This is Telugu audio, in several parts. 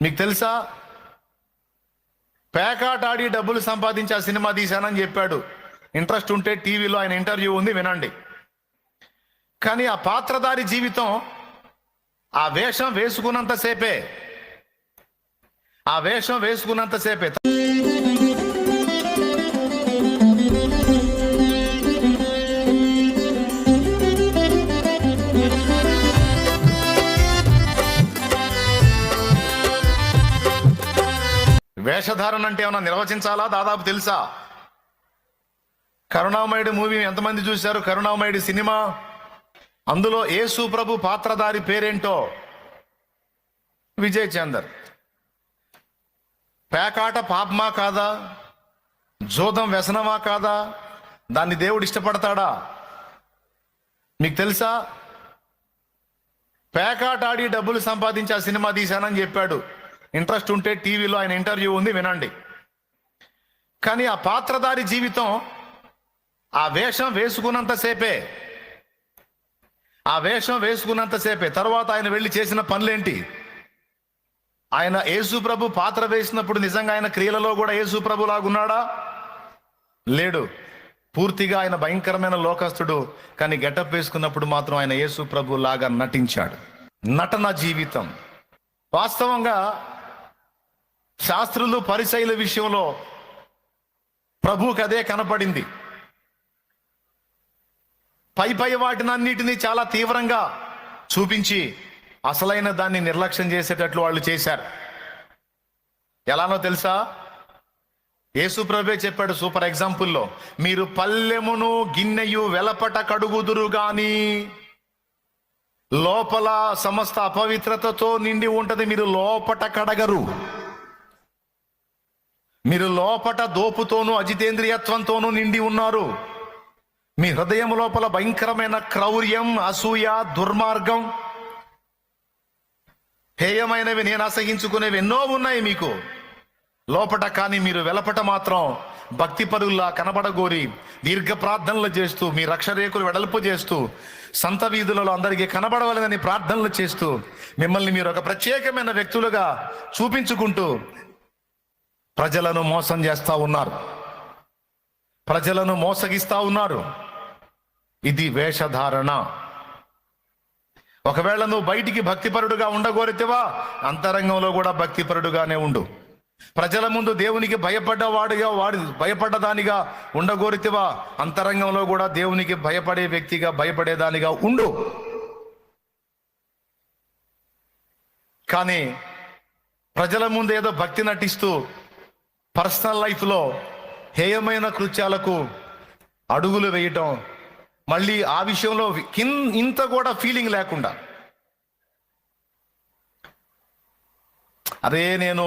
మీకు తెలుసా, పేకాట ఆడి డబ్బులు సంపాదించి ఆ సినిమా తీశానని చెప్పాడు. ఇంట్రెస్ట్ ఉంటే టీవీలో ఆయన ఇంటర్వ్యూ ఉంది, వినండి. కానీ ఆ పాత్రధారి జీవితం ఆ వేషం వేసుకున్నంతసేపే. వేషధారణ అంటే ఏమన్నా నిర్వచించాలా? దాదాపు తెలుసా? కరుణామయుడు మూవీ ఎంతమంది చూశారు? కరుణామయుడు సినిమా, అందులో యేసు ప్రభు పాత్రధారి పేరేంటో? విజయ్ చందర్. పేకాట పాపమా కాదా? జోదం వ్యసనమా కాదా? దాన్ని దేవుడు ఇష్టపడతాడా? మీకు తెలుసా, పేకాట ఆడి డబ్బులు సంపాదించి ఆ సినిమా తీశానని చెప్పాడు. ఇంట్రెస్ట్ ఉంటే టీవీలో ఆయన ఇంటర్వ్యూ ఉంది, వినండి. కానీ ఆ పాత్రధారి జీవితం ఆ వేషం వేసుకున్నంతసేపే. తర్వాత ఆయన వెళ్ళి చేసిన పనులేంటి? ఆయన యేసు ప్రభు పాత్ర వేసినప్పుడు నిజంగా ఆయన క్రియలలో కూడా యేసు ప్రభు లాగున్నాడా? లేడు. పూర్తిగా ఆయన భయంకరమైన లోకస్తుడు. కానీ గెటప్ వేసుకున్నప్పుడు మాత్రం ఆయన యేసు ప్రభు లాగా నటించాడు. నటన జీవితం. వాస్తవంగా శాస్త్రులు పరిసయ్యుల విషయంలో ప్రభువుకి అదే కనపడింది. పై వాటినన్నిటినీ చాలా తీవ్రంగా చూపించి అసలైన దాన్ని నిర్లక్ష్యం చేసేటట్లు వాళ్ళు చేశారు. ఎలానో తెలుసా? యేసు ప్రభువే చెప్పాడు సూపర్ ఎగ్జాంపుల్లో, మీరు పల్లెమును గిన్నెయు వెలపట కడుగుదురు గాని లోపల సమస్త అపవిత్రతతో నిండి ఉంటది, మీరు లోపట కడగరు. మీరు లోపట దోపుతోనూ అజితేంద్రియత్వంతోనూ నిండి ఉన్నారు. మీ హృదయం లోపల భయంకరమైన క్రౌర్యం, అసూయ, దుర్మార్గం, హేయమైనవి, నేను అసహించుకునేవి ఎన్నో ఉన్నాయి మీకు లోపట. కానీ మీరు వెలపట మాత్రం భక్తి పరుల్లా కనబడగోరి దీర్ఘ ప్రార్థనలు చేస్తూ, మీ రక్షరేకులు వెడల్పు చేస్తూ, సంత వీధులలో అందరికీ కనబడవలనని ప్రార్థనలు చేస్తూ, మిమ్మల్ని మీరు ఒక ప్రత్యేకమైన వ్యక్తులుగా చూపించుకుంటూ ప్రజలను మోసం చేస్తూ ఉన్నారు, ప్రజలను మోసగిస్తూ ఉన్నారు. ఇది వేషధారణ. ఒకవేళ నువ్వు బయటికి భక్తిపరుడుగా ఉండగోరితేవా, అంతరంగంలో కూడా భక్తిపరుడుగానే ఉండు. ప్రజల ముందు దేవునికి భయపడ్డదానిగా ఉండగోరితేవా, అంతరంగంలో కూడా దేవునికి భయపడే వ్యక్తిగా, భయపడేదానిగా ఉండు. కానీ ప్రజల ముందు ఏదో భక్తి నటిస్తూ పర్సనల్ లైఫ్లో హేయమైన కృత్యాలకు అడుగులు వేయటం, మళ్ళీ ఆ విషయంలో ఇంత కూడా ఫీలింగ్ లేకుండా, అదే నేను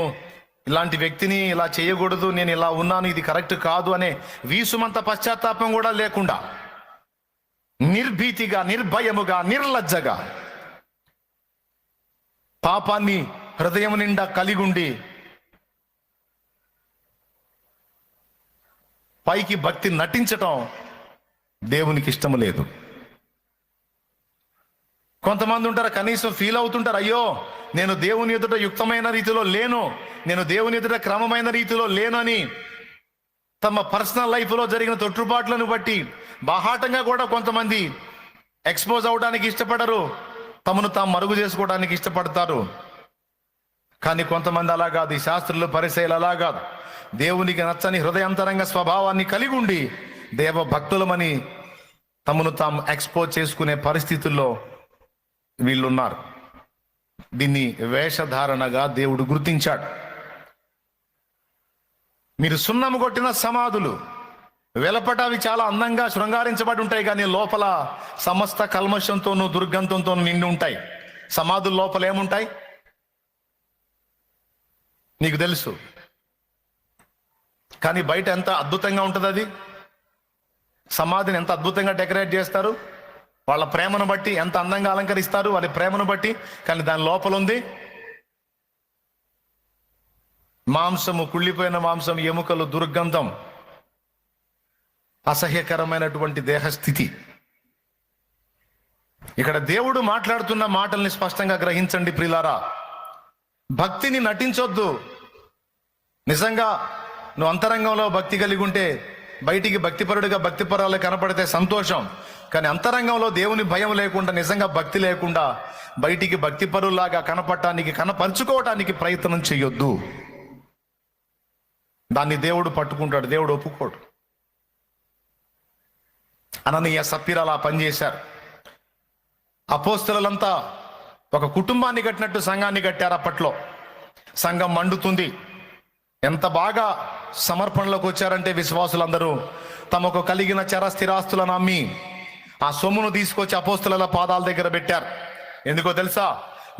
ఇలాంటి వ్యక్తిని ఇలా చేయకూడదు, నేను ఇలా ఉన్నాను, ఇది కరెక్ట్ కాదు అనే వీసుమంత పశ్చాత్తాపం కూడా లేకుండా, నిర్భీతిగా, నిర్భయముగా, నిర్లజ్జగా పాపాన్ని హృదయం నిండా కలిగుండి పైకి భక్తి నటించటం దేవునికి ఇష్టం లేదు. కొంతమంది ఉంటారు, కనీసం ఫీల్ అవుతుంటారు, అయ్యో నేను దేవుని ఎదుట యుక్తమైన రీతిలో లేను, నేను దేవుని ఎదుట క్రమమైన రీతిలో లేను అని తమ పర్సనల్ లైఫ్లో జరిగిన తొట్టుబాట్లను బట్టి బాహాటంగా కూడా కొంతమంది ఎక్స్పోజ్ అవడానికి ఇష్టపడరు, తమను తాము మరుగు చేసుకోవడానికి ఇష్టపడతారు. కానీ కొంతమంది అలా కాదు. ఈ శాస్త్రులు, పరిసయ్యులు అలా కాదు. దేవునికి నచ్చని హృదయాంతరంగ స్వభావాన్ని కలిగి ఉండి దేవ భక్తులమని తమను తాము ఎక్స్పోజ్ చేసుకునే పరిస్థితుల్లో వీళ్ళున్నారు. దీన్ని వేషధారణగా దేవుడు గుర్తించాడు. మీరు సున్నము కొట్టిన సమాధులు వెలపట అవి చాలా అందంగా శృంగారించబడి ఉంటాయి, కానీ లోపల సమస్త కల్మషంతోనూ దుర్గంధంతోనూ నిండి ఉంటాయి. సమాధుల లోపల ఏముంటాయి నీకు తెలుసు, కానీ బయట ఎంత అద్భుతంగా ఉంటుంది అది. సమాధిని ఎంత అద్భుతంగా డెకరేట్ చేస్తారు, వాళ్ళ ప్రేమను బట్టి ఎంత అందంగా అలంకరిస్తారు, వాళ్ళ ప్రేమను బట్టి. కానీ దాని లోపల ఉంది మాంసము, కుళ్ళిపోయిన మాంసం, ఎముకలు, దుర్గంధం, అసహ్యకరమైనటువంటి దేహస్థితి. ఇక్కడ దేవుడు మాట్లాడుతున్న మాటల్ని స్పష్టంగా గ్రహించండి ప్రియులారా. భక్తిని నటించొద్దు. నిజంగా నువ్వు అంతరంగంలో భక్తి కలిగి ఉంటే బయటికి భక్తిపరుడిగా భక్తిపరాలు కనపడితే సంతోషం. కానీ అంతరంగంలో దేవుని భయం లేకుండా, నిజంగా భక్తి లేకుండా బయటికి భక్తిపరులాగా కనపరుచుకోవటానికి ప్రయత్నం చేయొద్దు. దాన్ని దేవుడు పట్టుకుంటాడు, దేవుడు ఒప్పుకోడు. అననీయ సప్పీరా అలా పనిచేశారు. అపోస్తలులంతా ఒక కుటుంబాన్ని కట్టినట్టు సంఘాన్ని కట్టారు. అప్పట్లో సంఘం మండుతుంది. ఎంత బాగా సమర్పణలోకి వచ్చారంటే విశ్వాసులందరూ తమకు కలిగిన చర స్థిరాస్తులను అమ్మి ఆ సొమ్మును తీసుకొచ్చి అపోస్తలుల పాదాల దగ్గర పెట్టారు. ఎందుకో తెలుసా?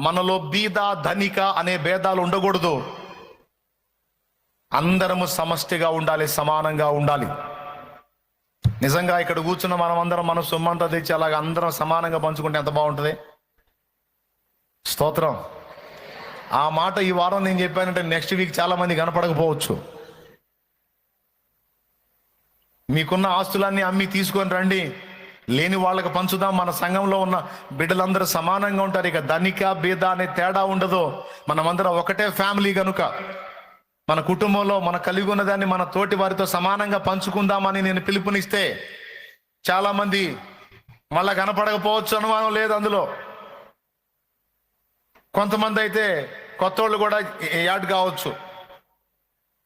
మనలో బీద ధనిక అనే భేదాలు ఉండకూడదు. అందరము సమష్టిగా ఉండాలి, సమానంగా ఉండాలి. నిజంగా ఇక్కడ కూర్చున్న మనం అందరం మన సొమ్మంతా తెచ్చి అలాగ అందరం సమానంగా పంచుకుంటే ఎంత బాగుంటుంది. స్తోత్రం. ఆ మాట ఈ వారం నేను చెప్పానంటే నెక్స్ట్ వీక్ చాలా మంది కనపడకపోవచ్చు. మీకున్న ఆస్తులన్నీ అమ్మి తీసుకొని రండి, లేని వాళ్ళకి పంచుదాం. మన సంఘంలో ఉన్న బిడ్డలందరూ సమానంగా ఉంటారు. ఇక ధనిక బీద అనే తేడా ఉండదు. మనమందరం ఒకటే ఫ్యామిలీ కనుక మన కుటుంబంలో మన కలిగి ఉన్నదాన్ని మన తోటి వారితో సమానంగా పంచుకుందామని నేను పిలుపునిస్తే చాలా మంది మళ్ళా కనపడకపోవచ్చు, అనుమానం లేదు అందులో. కొంతమంది అయితే కొత్త వాళ్ళు కూడా యాడ్ కావచ్చు.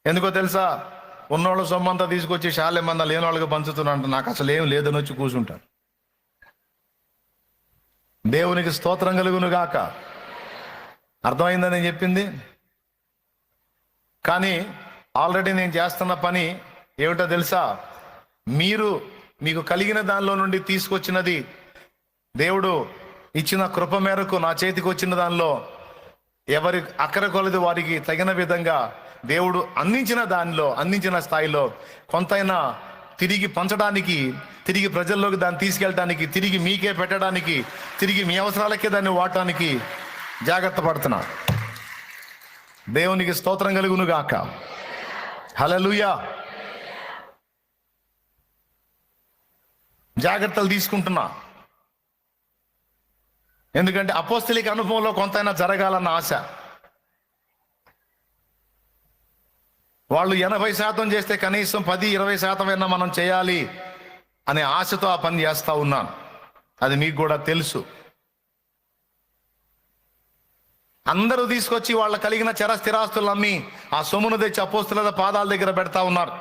ఎందుకో తెలుసా? ఉన్నోళ్ళు సొమ్మంతా తీసుకొచ్చి శాలేమందా లేని వాళ్ళకి పంచుతున్నా, నాకు అసలు ఏం లేదని వచ్చి కూర్చుంటారు. దేవునికి స్తోత్రం కలుగును గాక. అర్థమైందని నేను చెప్పింది. కానీ ఆల్రెడీ నేను చేస్తున్న పని ఏమిటో తెలుసా? మీకు కలిగిన దానిలో నుండి తీసుకొచ్చినది, దేవుడు ఇచ్చిన కృప మేరకు నా చేతికి వచ్చిన దానిలో ఎవరి అక్కర కొలది వారికి తగిన విధంగా దేవుడు అందించిన స్థాయిలో కొంతైనా తిరిగి పంచడానికి, తిరిగి ప్రజల్లోకి దాన్ని తీసుకెళ్ళడానికి, తిరిగి మీకే పెట్టడానికి, తిరిగి మీ అవసరాలకే దాన్ని వాడటానికి జాగ్రత్త పడుతున్నా. దేవునికి స్తోత్రం కలుగును గాక. హల్లెలూయా. జాగ్రత్తలు తీసుకుంటున్నా. ఎందుకంటే అపోస్తలిక అనుభవంలో కొంతైనా జరగాలన్న ఆశ. వాళ్ళు 80% చేస్తే కనీసం 10-20% అయినా మనం చేయాలి అనే ఆశతో ఆ పని చేస్తా ఉన్నాను. అది మీకు కూడా తెలుసు. అందరూ తీసుకొచ్చి వాళ్ళ కలిగిన చర స్థిరాస్తులు అమ్మి ఆ సొమ్మును తెచ్చి అపోస్తలుల పాదాల దగ్గర పెడతా ఉన్నారు.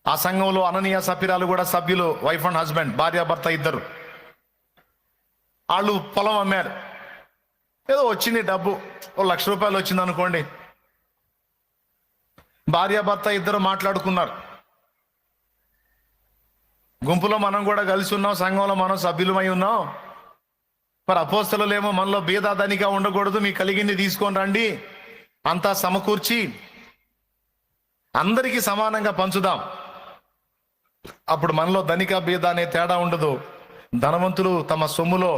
ఆ సంఘంలో అననీయ సప్పీరాలు కూడా సభ్యులు, వైఫ్ అండ్ హస్బెండ్, భార్యాభర్త ఇద్దరు. వాళ్ళు పొలం అమ్మారు. ఏదో వచ్చింది డబ్బు, ₹1,00,000 వచ్చింది అనుకోండి. భార్యాభర్త ఇద్దరు మాట్లాడుకున్నారు. గుంపులో మనం కూడా కలిసి ఉన్నాం, సంఘంలో మనం సభ్యులమై ఉన్నాం. మరి అపోస్తలులేమో మనలో బీదాదనిగా ఉండకూడదు, మీకు కలిగింది తీసుకొని రండి, అంతా సమకూర్చి అందరికీ సమానంగా పంచుదాం. అప్పుడు మనలో ధనిక బీద అనే తేడా ఉండదు. ధనవంతులు తమ సొమ్ములో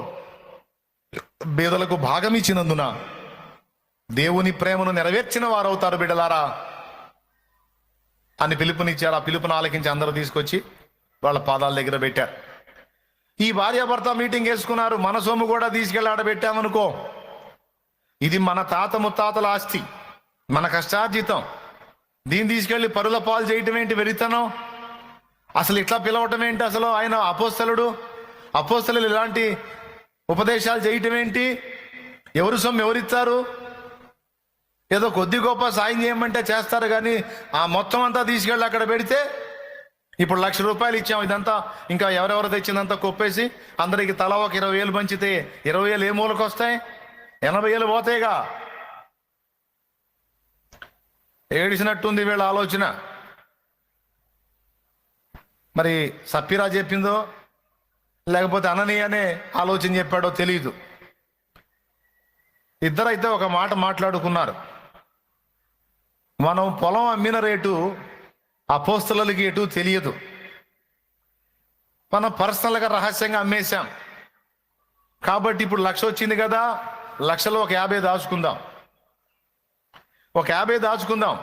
బీదలకు భాగం ఇచ్చినందున దేవుని ప్రేమను నెరవేర్చిన వారవుతారు బిడ్డలారా అని పిలుపునిచ్చారు. ఆ పిలుపును ఆలకించి అందరూ తీసుకొచ్చి వాళ్ళ పాదాల దగ్గర పెట్టారు. ఈ భార్యాభర్త మీటింగ్ వేసుకున్నారు. మన సొమ్ము కూడా తీసుకెళ్ళి ఆడ పెట్టామనుకో, ఇది మన తాత ముత్తాతల ఆస్తి, మన కష్టార్జితం. దీన్ని తీసుకెళ్ళి పరుల పాలు చేయటం ఏంటి? వెరితనం. అసలు ఇట్లా పిలవటం ఏంటి? అసలు ఆయన అపోస్తలులు ఇలాంటి ఉపదేశాలు చేయటం ఏంటి? ఎవరు సొమ్ము ఎవరిస్తారు? ఏదో కొద్ది గొప్ప సాయం చేయమంటే చేస్తారు, కానీ ఆ మొత్తం అంతా తీసుకెళ్ళి అక్కడ పెడితే ఇప్పుడు ₹1,00,000 ఇచ్చాం, ఇదంతా ఇంకా ఎవరెవరు తెచ్చిందంతా కొప్పేసి అందరికి తలా ఒక 20,000 పంచితే 20,000 ఏ మూలకు వస్తాయి? 80,000 పోతాయిగా. ఏడిసినట్టుంది వీళ్ళ ఆలోచన. మరి సప్పీరా చెప్పిందో లేకపోతే అననీయనే ఆలోచన చెప్పాడో తెలియదు. ఇద్దరైతే ఒక మాట మాట్లాడుకున్నారు. మనం పొలం అమ్మిన రేటు అపోస్తలులకి ఎటు తెలియదు, మనం పర్సనల్గా రహస్యంగా అమ్మేశాం. కాబట్టి ఇప్పుడు 1,00,000 వచ్చింది కదా, 1,00,000లో ఒక 50 దాచుకుందాం, ఒక 50 దాచుకుందాం,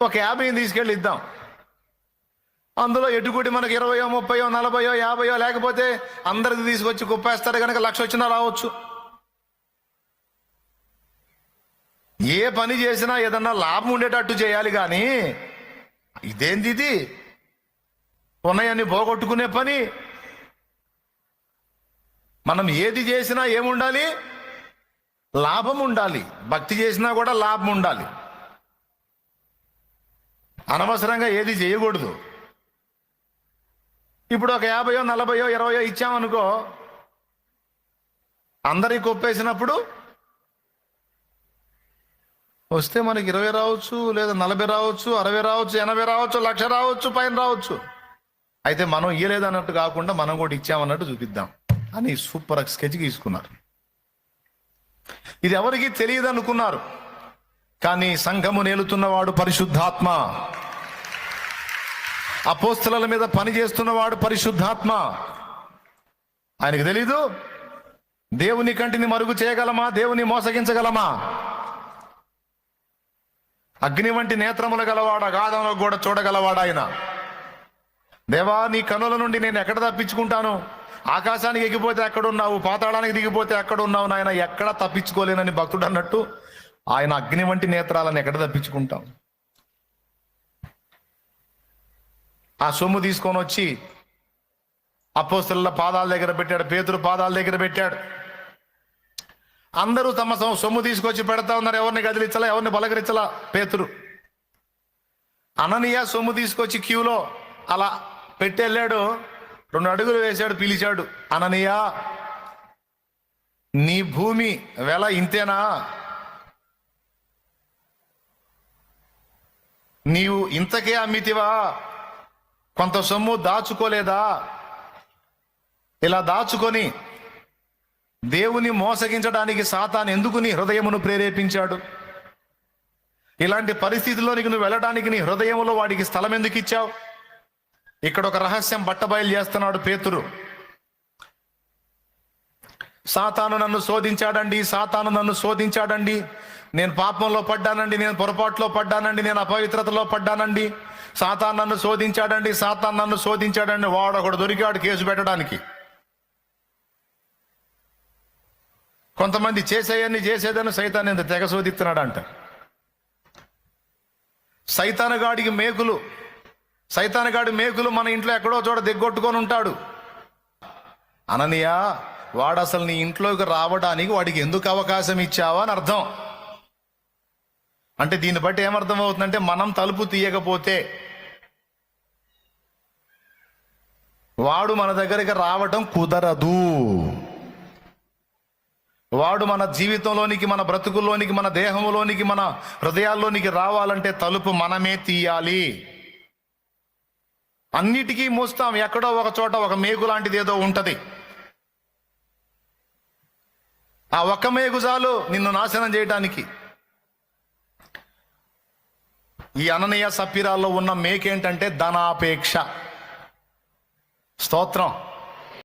ఒక 50 తీసుకెళ్ళి ఇద్దాం. అందులో ఎటుకుటి మనకు 20, 30, 40, 50 లేకపోతే అందరికి తీసుకొచ్చి కుప్పేస్తారు కనుక 1,00,000 వచ్చినా రావచ్చు. ఏ పని చేసినా ఏదన్నా లాభం ఉండేటట్టు చేయాలి కానీ ఇదేంది ఇది ఉన్నాయని పోగొట్టుకునే పని. మనం ఏది చేసినా ఏముండాలి? లాభం ఉండాలి. భక్తి చేసినా కూడా లాభం ఉండాలి. అనవసరంగా ఏది చేయకూడదు. ఇప్పుడు ఒక 50, 40, 20 ఇచ్చామనుకో, అందరికి ఒప్పేసినప్పుడు వస్తే మనకి 20 రావచ్చు, లేదా 40 రావచ్చు, 60 రావచ్చు, 80 రావచ్చు, 1,00,000 రావచ్చు, పైన రావచ్చు. అయితే మనం ఇయ్యలేదన్నట్టు కాకుండా మనం కూడా ఇచ్చామన్నట్టు చూపిద్దాం అని సూపర్ స్కెచ్ తీసుకున్నారు. ఇది ఎవరికి తెలియదు అనుకున్నారు. కానీ సంఘము నేలుతున్నవాడు పరిశుద్ధాత్మ, అపోస్తలుల మీద పని చేస్తున్నవాడు పరిశుద్ధాత్మ. ఆయనకు తెలీదు దేవుని కంటిని మరుగు చేయగలమా? దేవుని మోసగించగలమా? అగ్ని వంటి నేత్రములు గలవాడు, అగాధంలో కూడా చూడగలవాడు ఆయన. దేవా, నీ కనుల నుండి నేను ఎక్కడ తప్పించుకుంటాను? ఆకాశానికి ఎగిపోతే ఎక్కడున్నావు, పాతాళానికి దిగిపోతే ఎక్కడున్నావు నాయన, ఎక్కడ తప్పించుకోలేనని భక్తుడు అన్నట్టు ఆయన అగ్ని వంటి నేత్రాలను ఎక్కడ తప్పించుకుంటాం? ఆ సొమ్ము తీసుకొని వచ్చి అపోస్తలుల పాదాల దగ్గర పెట్టాడు, పేతురు పాదాల దగ్గర పెట్టాడు. అందరూ తమ సొమ్ము తీసుకొచ్చి పెడతా ఉన్నారు. ఎవరిని గదిలించలా, ఎవరిని బలకరించలా. పేతురు, అననీయ సొమ్ము తీసుకొచ్చి క్యూలో అలా పెట్టెళ్ళాడు. 2 అడుగులు వేశాడు, పిలిచాడు, అననీయ, నీ భూమి వెల ఇంతేనా? నీవు ఇంతకే అమ్మితివా? కొంత సొమ్ము దాచుకోలేదా? ఇలా దాచుకొని దేవుని మోసగించడానికి సాతాను ఎందుకు నీ హృదయమును ప్రేరేపించాడు? ఇలాంటి పరిస్థితిలోనికి నువ్వు వెళ్ళడానికి నీ హృదయంలో వాడికి స్థలం ఎందుకు ఇచ్చావు? ఇక్కడ ఒక రహస్యం బట్టబయలు చేస్తున్నాడు పేతురు. సాతాను నన్ను శోధించాడండి, సాతాను నన్ను శోధించాడండి, నేను పాపంలో పడ్డానండి, నేను పొరపాటులో పడ్డానండి, నేను అపవిత్రతలో పడ్డానండి, సాతాను నన్ను శోధించాడండి, సాతాను నన్ను శోధించాడండి. వాడు ఒకడు దొరికాడు కేసు పెట్టడానికి. కొంతమంది చేసేయన్ని చేసేదని సైతాన్ ఎంత తెగ శోధిస్తున్నాడు అంట. సైతానుగాడి మేకులు మన ఇంట్లో ఎక్కడో చోట దిగ్గొట్టుకొని ఉంటాడు. అననీయ, వాడు అసలు నీ ఇంట్లోకి రావడానికి వాడికి ఎందుకు అవకాశం ఇచ్చావా అని అర్థం. అంటే దీన్ని బట్టి ఏమర్థం అవుతుందంటే, మనం తలుపు తీయకపోతే వాడు మన దగ్గరికి రావటం కుదరదు. వాడు మన జీవితంలోనికి, మన బ్రతుకుల్లోనికి, మన దేహంలోనికి, మన హృదయాల్లోనికి రావాలంటే తలుపు మనమే తీయాలి. అన్నిటికీ మూస్తాం, ఎక్కడో ఒక చోట ఒక మేకు లాంటిది ఏదో ఉంటది. ఆ ఒక్క మేకు చాలు నిన్ను నాశనం చేయటానికి. ఈ అననీయ సప్పీరాల్లో ఉన్న మేకేంటంటే ధనాపేక్ష. స్తోత్రం.